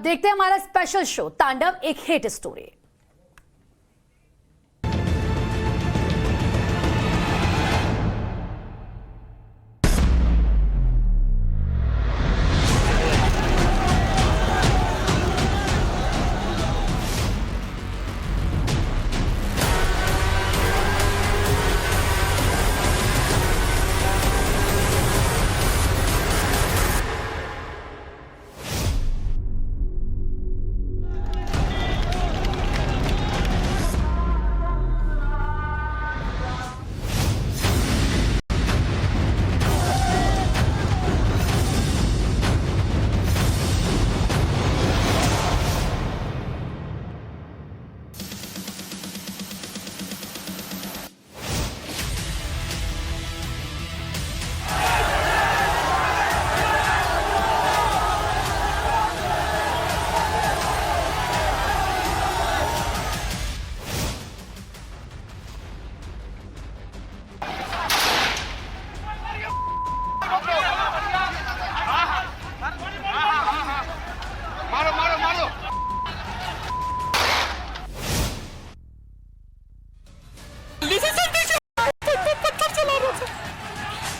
देखते हैं हमारा स्पेशल शो तांडव, एक हिट स्टोरी।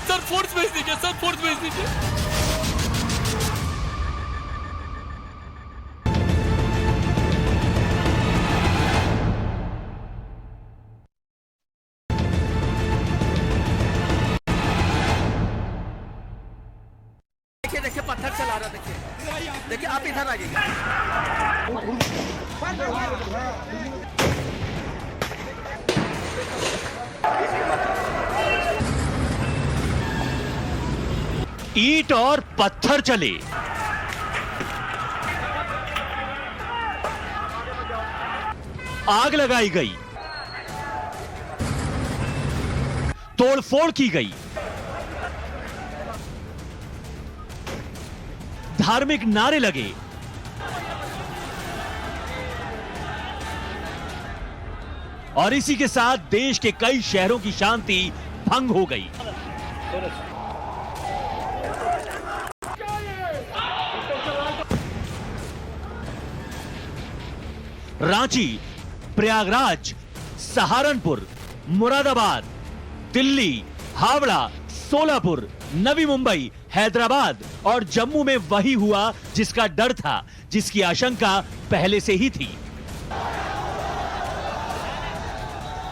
सर फोर्स भेज दीजिए, सर फोर्स भेज दीजिए। देखिए देखिए पत्थर चला रहा, देखिए देखिए आप इधर आइए। ईंट और पत्थर चले। आग लगाई गई, तोड़फोड़ की गई, धार्मिक नारे लगे, और इसी के साथ देश के कई शहरों की शांति भंग हो गई। रांची, प्रयागराज, सहारनपुर, मुरादाबाद, दिल्ली, हावड़ा, सोलापुर, नवी मुंबई, हैदराबाद और जम्मू में वही हुआ जिसका डर था, जिसकी आशंका पहले से ही थी।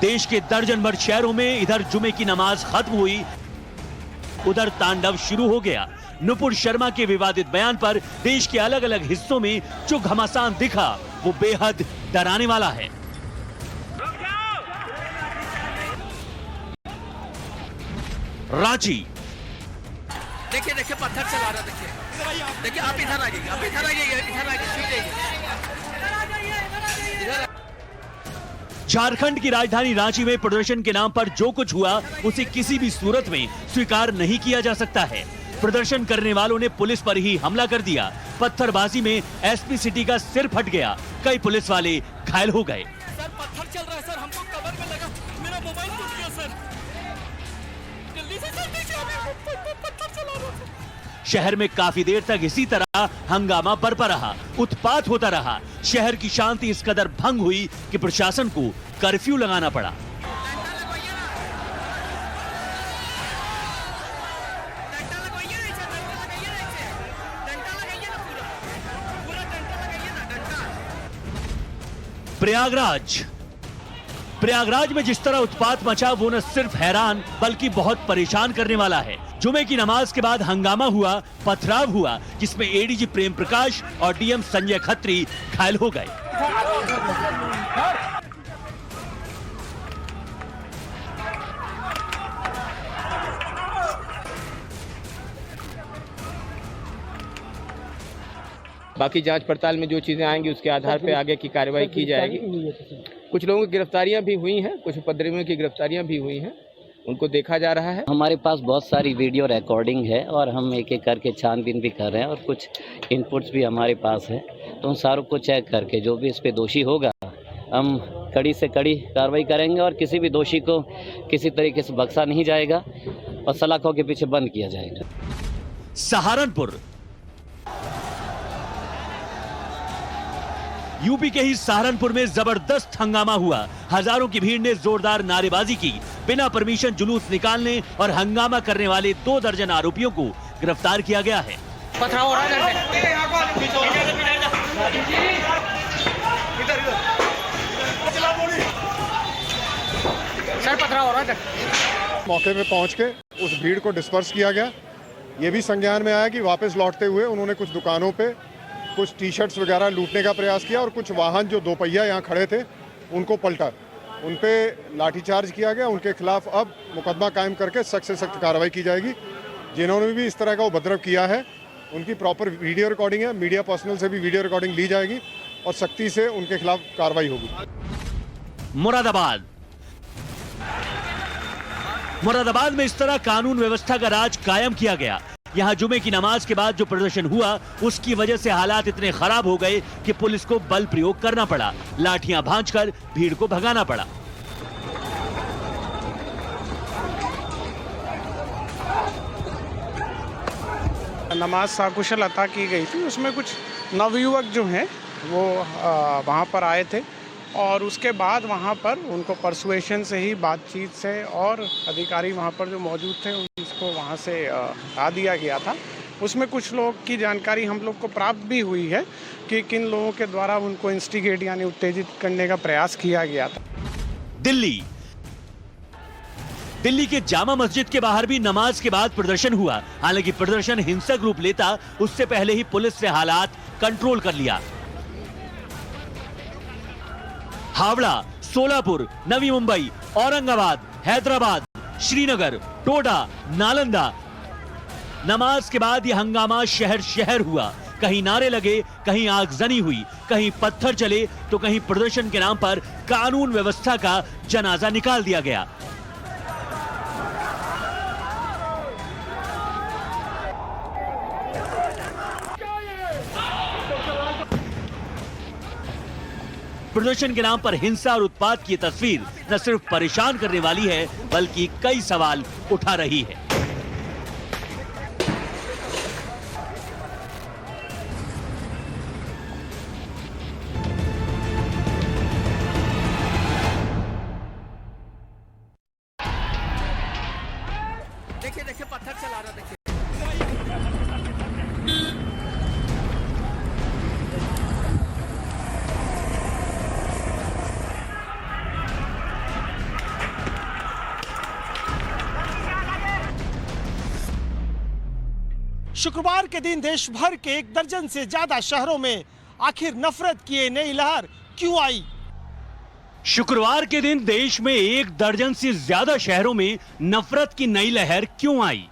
देश के दर्जन भर शहरों में इधर जुमे की नमाज खत्म हुई, उधर तांडव शुरू हो गया। नुपुर शर्मा के विवादित बयान पर देश के अलग अलग हिस्सों में जो घमासान दिखा वो बेहद डराने वाला है। रांची, देखिए देखिए पत्थर चला रहा, देखिए देखिए आप इधर आइए, आप इधर आइए, इधर आइए। झारखंड की राजधानी रांची में प्रदर्शन के नाम पर जो कुछ हुआ उसे किसी भी सूरत में स्वीकार नहीं किया जा सकता है। प्रदर्शन करने वालों ने पुलिस पर ही हमला कर दिया। पत्थरबाजी में एसपी सिटी का सिर फट गया, कई पुलिस वाले घायल हो गए। सर पत्थर चल रहा है सर, हमको कवर में लगा, मेरा मोबाइल टूट गया सर। जल्दी से सर देखिए, पत्थर चला रहा है। शहर में काफी देर तक इसी तरह हंगामा बरपा रहा, उत्पात होता रहा। शहर की शांति इस कदर भंग हुई कि प्रशासन को कर्फ्यू लगाना पड़ा। प्रयागराज में जिस तरह उत्पात मचा वो न सिर्फ हैरान बल्कि बहुत परेशान करने वाला है। जुमे की नमाज के बाद हंगामा हुआ, पथराव हुआ, जिसमें एडीजी प्रेम प्रकाश और डीएम संजय खत्री घायल हो गए। बाकी जांच पड़ताल में जो चीज़ें आएंगी उसके आधार पर आगे की कार्रवाई की जाएगी। कुछ लोगों की गिरफ्तारियां भी हुई हैं, कुछ उपद्रवियों की गिरफ्तारियां भी हुई हैं, उनको देखा जा रहा है। हमारे पास बहुत सारी वीडियो रिकॉर्डिंग है और हम एक एक करके छानबीन भी कर रहे हैं और कुछ इनपुट्स भी हमारे पास है। तो उन सारों को चेक करके जो भी इस पे दोषी होगा हम कड़ी से कड़ी कार्रवाई करेंगे और किसी भी दोषी को किसी तरीके से बख्शा नहीं जाएगा और सलाखों के पीछे बंद किया जाएगा। सहारनपुर, यूपी के ही सहारनपुर में जबरदस्त हंगामा हुआ। हजारों की भीड़ ने जोरदार नारेबाजी की। बिना परमिशन जुलूस निकालने और हंगामा करने वाले 2 दर्जन आरोपियों को गिरफ्तार किया गया है। पथराव हो रहा है सर, पथराव हो रहा है। मौके पे पहुंच के उस भीड़ को डिस्पर्स किया गया। ये भी संज्ञान में आया कि वापस लौटते हुए उन्होंने कुछ दुकानों पे कुछ टी शर्ट्स वगैरह लूटने का प्रयास किया और कुछ वाहन जो 2 पहिया यहाँ खड़े थे उनको पलटा। उन पे लाठीचार्ज किया गया। उनके खिलाफ अब मुकदमा कायम करके सख्त से सख्त कार्रवाई की जाएगी। जिन्होंने भी इस तरह का उपद्रव किया है उनकी प्रॉपर वीडियो रिकॉर्डिंग है। मीडिया पर्सनल से भी वीडियो रिकॉर्डिंग ली जाएगी और सख्ती से उनके खिलाफ कार्रवाई होगी। मुरादाबाद में इस तरह कानून व्यवस्था का राज कायम किया गया। यहाँ जुमे की नमाज के बाद जो प्रदर्शन हुआ उसकी वजह से हालात इतने खराब हो गए कि पुलिस को बल प्रयोग करना पड़ा। लाठियां भांजकर भीड़ को भगाना पड़ा। नमाज साकुशल अता की गई थी। उसमें कुछ नवयुवक जो हैं वो वहाँ पर आए थे और उसके बाद वहाँ पर उनको परसुएशन से ही, बातचीत से, और अधिकारी वहाँ पर जो मौजूद थे उसको वहाँ से हटा दिया गया था। उसमें कुछ लोग की जानकारी हम लोग को प्राप्त भी हुई है कि किन लोगों के द्वारा उनको इंस्टिगेट यानी उत्तेजित करने का प्रयास किया गया था। दिल्ली के जामा मस्जिद के बाहर भी नमाज के बाद प्रदर्शन हुआ। हालांकि प्रदर्शन हिंसक रूप लेता उससे पहले ही पुलिस ने हालात कंट्रोल कर लिया। हावड़ा, सोलापुर, नवी मुंबई, औरंगाबाद, हैदराबाद, श्रीनगर, टोडा, नालंदा। नमाज के बाद यह हंगामा शहर शहर हुआ। कहीं नारे लगे, कहीं आगजनी हुई, कहीं पत्थर चले तो कहीं प्रदर्शन के नाम पर कानून व्यवस्था का जनाजा निकाल दिया गया। प्रदर्शन के नाम पर हिंसा और उत्पात की तस्वीर न सिर्फ परेशान करने वाली है बल्कि कई सवाल उठा रही है। देखिए देखिए पत्थर चला रहा, देखिए। शुक्रवार के दिन देश भर के 1 दर्जन से ज्यादा शहरों में आखिर नफरत की ये नई लहर क्यों आई? शुक्रवार के दिन देश में 1 दर्जन से ज्यादा शहरों में नफरत की नई लहर क्यों आई?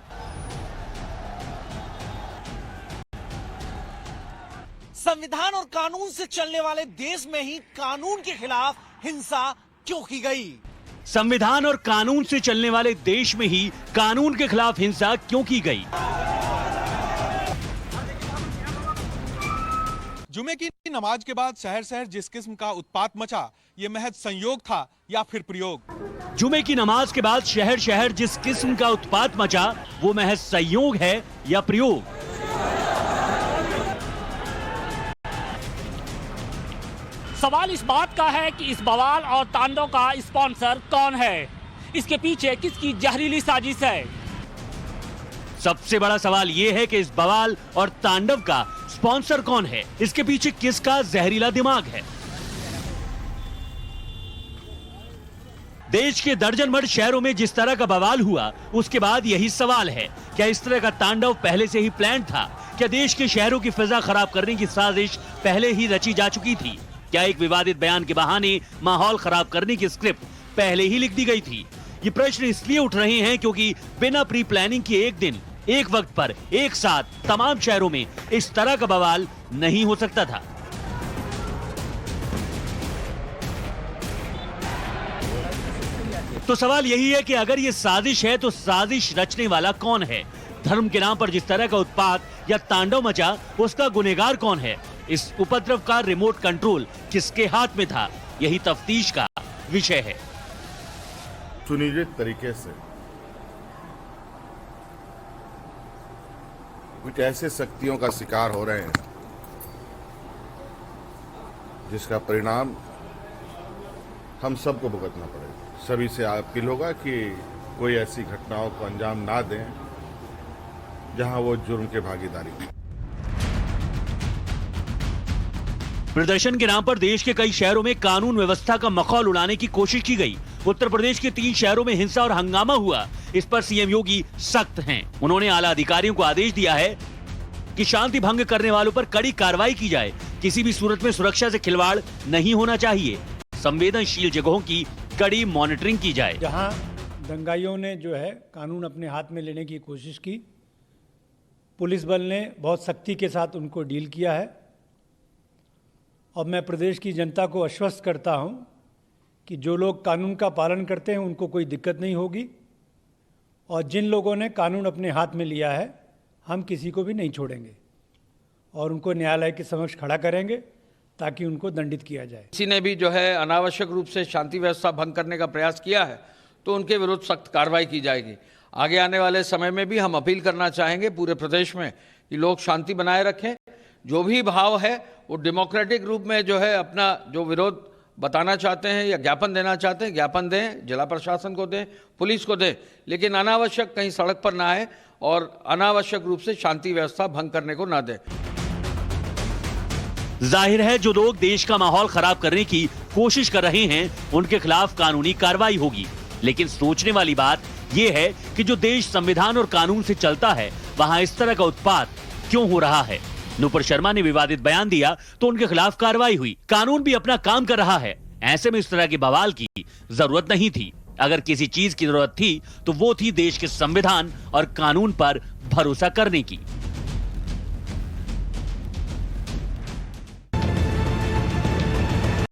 संविधान और कानून से चलने वाले देश में ही कानून के खिलाफ हिंसा क्यों की गई? संविधान और कानून से चलने वाले देश में ही कानून के खिलाफ हिंसा क्यों की गई? जुमे की नमाज के बाद शहर शहर जिस किस्म का उत्पात मचा, ये महज संयोग था या फिर प्रयोग? जुमे की नमाज के बाद शहर शहर जिस किस्म का उत्पात मचा वो महज संयोग है या प्रयोग? सवाल इस बात का है कि इस बवाल और तांडव का स्पॉन्सर कौन है? इसके पीछे किसकी जहरीली साजिश है? सबसे बड़ा सवाल ये है कि इस बवाल और तांडव का स्पॉन्सर कौन है? इसके पीछे किसका जहरीला दिमाग है? देश के दर्जन भर शहरों में जिस तरह का बवाल हुआ उसके बाद यही सवाल है, क्या इस तरह का तांडव पहले से ही प्लान था? क्या देश के शहरों की फिजा खराब करने की साजिश पहले ही रची जा चुकी थी? क्या एक विवादित बयान के बहाने माहौल खराब करने की स्क्रिप्ट पहले ही लिख दी गई थी? ये प्रश्न इसलिए उठ रहे हैं क्योंकि बिना प्री प्लानिंग के एक दिन एक वक्त पर एक साथ तमाम शहरों में इस तरह का बवाल नहीं हो सकता था। तो सवाल यही है कि अगर ये साजिश है तो साजिश रचने वाला कौन है? धर्म के नाम पर जिस तरह का उत्पात या तांडव मचा उसका गुनहगार कौन है? इस उपद्रव का रिमोट कंट्रोल किसके हाथ में था? यही तफ्तीश का विषय है। सुनिश्चित तरीके से कुछ ऐसे शक्तियों का शिकार हो रहे हैं जिसका परिणाम हम सबको भुगतना पड़ेगा। सभी से अपील होगा कि कोई ऐसी घटनाओं को अंजाम ना दें जहां वो जुर्म के भागीदारी की। प्रदर्शन के नाम पर देश के कई शहरों में कानून व्यवस्था का मखौल उड़ाने की कोशिश की गई। उत्तर प्रदेश के 3 शहरों में हिंसा और हंगामा हुआ। इस पर सीएम योगी सख्त हैं। उन्होंने आला अधिकारियों को आदेश दिया है कि शांति भंग करने वालों पर कड़ी कार्रवाई की जाए। किसी भी सूरत में सुरक्षा से खिलवाड़ नहीं होना चाहिए। संवेदनशील जगहों की कड़ी मॉनिटरिंग की जाए। जहां दंगाइयों ने जो है कानून अपने हाथ में लेने की कोशिश की, पुलिस बल ने बहुत सख्ती के साथ उनको डील किया है। और मैं प्रदेश की जनता को आश्वस्त करता हूं कि जो लोग कानून का पालन करते हैं उनको कोई दिक्कत नहीं होगी, और जिन लोगों ने कानून अपने हाथ में लिया है हम किसी को भी नहीं छोड़ेंगे और उनको न्यायालय के समक्ष खड़ा करेंगे ताकि उनको दंडित किया जाए। किसी ने भी जो है अनावश्यक रूप से शांति व्यवस्था भंग करने का प्रयास किया है तो उनके विरुद्ध सख्त कार्रवाई की जाएगी। आगे आने वाले समय में भी हम अपील करना चाहेंगे पूरे प्रदेश में कि लोग शांति बनाए रखें। जो भी भाव है वो डेमोक्रेटिक रूप में जो है अपना जो विरोध बताना चाहते हैं या ज्ञापन देना चाहते हैं, ज्ञापन दें, जिला प्रशासन को दें, पुलिस को दें, लेकिन अनावश्यक कहीं सड़क पर ना आए और अनावश्यक रूप से शांति व्यवस्था भंग करने को ना दें। जाहिर है जो लोग देश का माहौल खराब करने की कोशिश कर रहे हैं उनके खिलाफ कानूनी कार्रवाई होगी। लेकिन सोचने वाली बात यह है कि जो देश संविधान और कानून से चलता है वहां इस तरह का उत्पात क्यों हो रहा है। नुपुर शर्मा ने विवादित बयान दिया तो उनके खिलाफ कार्रवाई हुई। कानून भी अपना काम कर रहा है। ऐसे में इस तरह के बवाल की जरूरत नहीं थी। अगर किसी चीज की जरूरत थी तो वो थी देश के संविधान और कानून पर भरोसा करने की।